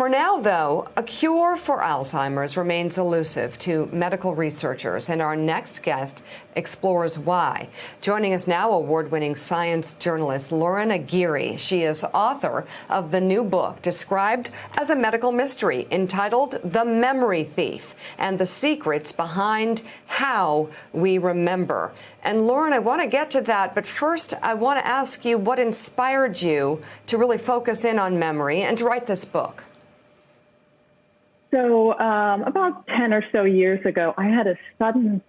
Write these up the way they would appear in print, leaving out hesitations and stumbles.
For now, though, a cure for Alzheimer's remains elusive to medical researchers, and our next guest explores why. Joining us now, award-winning science journalist Lauren Aguirre. She is author of the new book described as a medical mystery entitled The Memory Thief and the Secrets Behind How We Remember. And Lauren, I want to get to that, but first I want to ask you what inspired you to really focus in on memory and to write this book. So about 10 or so years ago, I had a sudden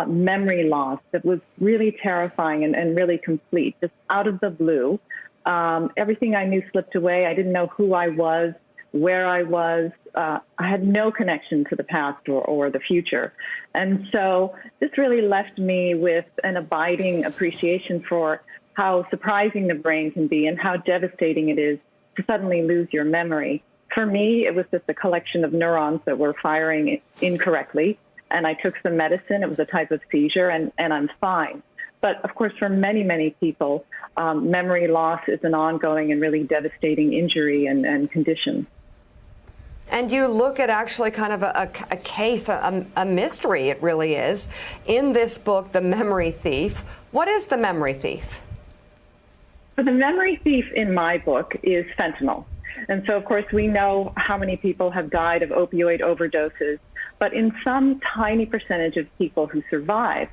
memory loss that was really terrifying and really complete, just out of the blue. Everything I knew slipped away. I didn't know who I was, where I was. I had no connection to the past or the future. And so this really left me with an abiding appreciation for how surprising the brain can be and how devastating it is to suddenly lose your memory. For me, it was just a collection of neurons that were firing incorrectly, and I took some medicine. It was a type of seizure, and I'm fine. But of course, for many, many people, memory loss is an ongoing and really devastating injury and condition. And you look at actually kind of a case, a mystery it really is, in this book, The Memory Thief. What is the memory thief? So the memory thief in my book is fentanyl. And so, of course, we know how many people have died of opioid overdoses, but in some tiny percentage of people who survive,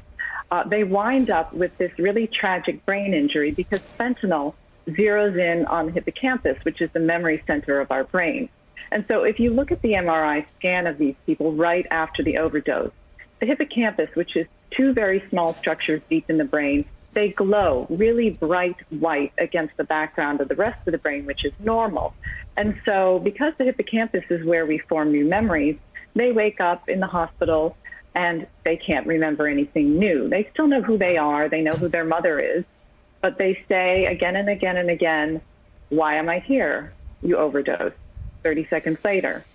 they wind up with this really tragic brain injury because fentanyl zeroes in on the hippocampus, which is the memory center of our brain. And so if you look at the MRI scan of these people right after the overdose, the hippocampus, which is two very small structures deep in the brain, they glow really bright white against the background of the rest of the brain, which is normal. And so because the hippocampus is where we form new memories, they wake up in the hospital and they can't remember anything new. They still know who they are. They know who their mother is. But they say again and again and again, why am I here? You overdosed. 30 seconds later,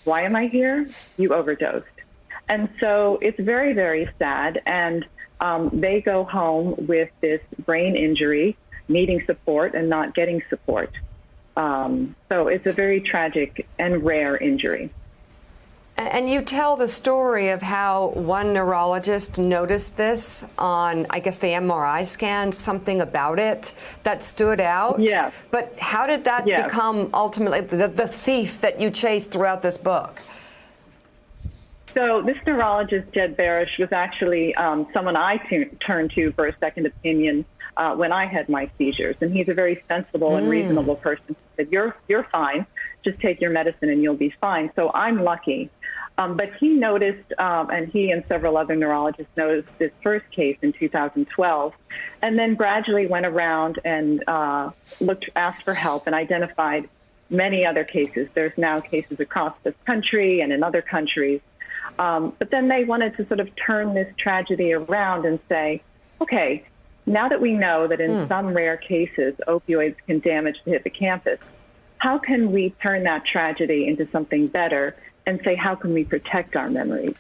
why am I here? You overdosed. And so it's very, very sad. And they go home with this brain injury, needing support and not getting support. So it's a very tragic and rare injury. And you tell the story of how one neurologist noticed this on, I guess, the MRI scan, something about it that stood out. Yes. But how did that become ultimately the thief that you chased throughout this book? So this neurologist, Jed Barish, was actually someone I turned to for a second opinion when I had my seizures. And he's a very sensible and reasonable person. He said, you're fine. Just take your medicine and you'll be fine. So I'm lucky. But he noticed, and he and several other neurologists noticed this first case in 2012, and then gradually went around and asked for help and identified many other cases. There's now cases across this country and in other countries. But then they wanted to sort of turn this tragedy around and say, okay, now that we know that in some rare cases opioids can damage the hippocampus, how can we turn that tragedy into something better and say, how can we protect our memories?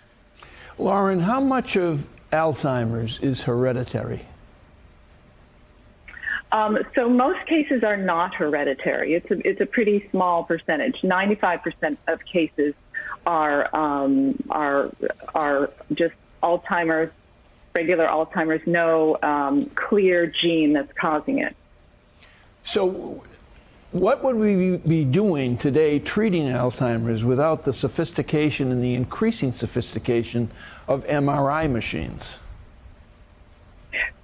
Lauren, how much of Alzheimer's is hereditary? So most cases are not hereditary. It's a pretty small percentage. 95% of cases are just Alzheimer's, regular Alzheimer's, no clear gene that's causing it. So what would we be doing today treating Alzheimer's without the sophistication and the increasing sophistication of MRI machines?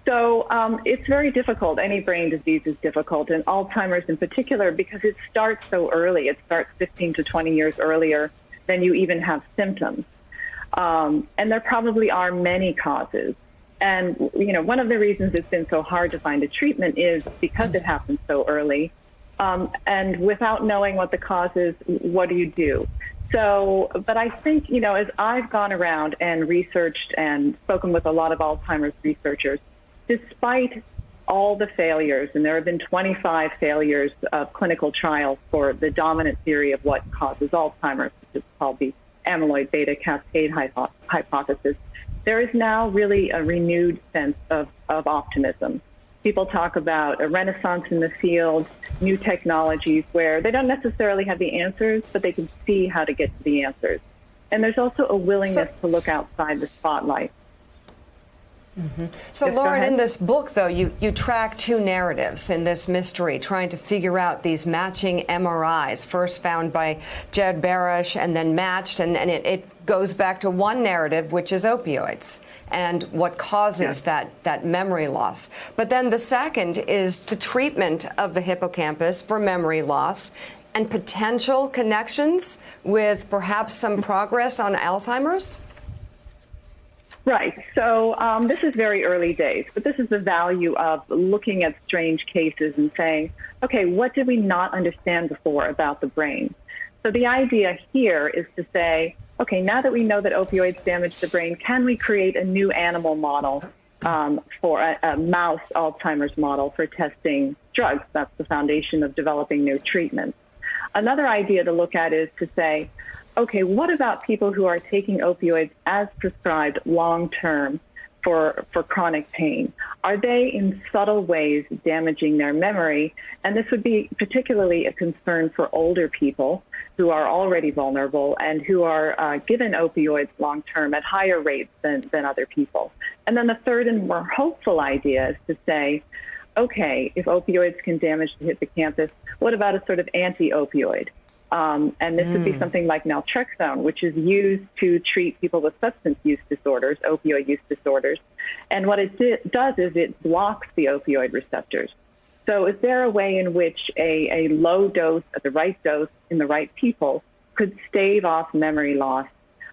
So it's very difficult. Any brain disease is difficult, and Alzheimer's in particular, because it starts so early. It starts 15 to 20 years earlier than you even have symptoms. And there probably are many causes. And, you know, one of the reasons it's been so hard to find a treatment is because it happens so early. And without knowing what the cause is, what do you do? So, but I think, you know, as I've gone around and researched and spoken with a lot of Alzheimer's researchers, despite all the failures, and there have been 25 failures of clinical trials for the dominant theory of what causes Alzheimer's, which is called the amyloid beta cascade hypothesis, there is now really a renewed sense of optimism. People talk about a renaissance in the field, new technologies where they don't necessarily have the answers, but they can see how to get to the answers. And there's also a willingness to look outside the spotlight. So, Yes, Lauren, in this book, though, you track two narratives in this mystery, trying to figure out these matching MRIs, first found by Jed Barish and then matched, and it goes back to one narrative, which is opioids, and what causes that memory loss. But then the second is the treatment of the hippocampus for memory loss and potential connections with perhaps some progress on Alzheimer's? Right. So this is very early days, but this is the value of looking at strange cases and saying, okay, what did we not understand before about the brain? So the idea here is to say, okay, now that we know that opioids damage the brain, can we create a new animal model for a mouse Alzheimer's model for testing drugs? That's the foundation of developing new treatments. Another idea to look at is to say, okay, what about people who are taking opioids as prescribed long-term for chronic pain? Are they in subtle ways damaging their memory? And this would be particularly a concern for older people who are already vulnerable and who are given opioids long-term at higher rates than other people. And then the third and more hopeful idea is to say, okay, if opioids can damage the hippocampus, what about a sort of anti-opioid? And this would be something like naltrexone, which is used to treat people with substance use disorders, opioid use disorders. And what it does is it blocks the opioid receptors. So is there a way in which a low dose at the right dose in the right people could stave off memory loss,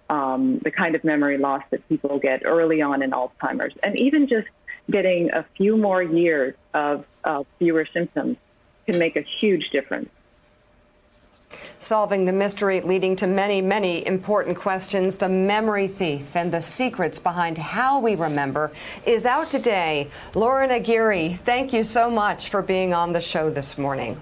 the kind of memory loss that people get early on in Alzheimer's? And even just getting a few more years of fewer symptoms can make a huge difference. Solving the mystery leading to many, many important questions. The Memory Thief and the Secrets Behind How We Remember is out today. Lauren Aguirre, thank you so much for being on the show this morning.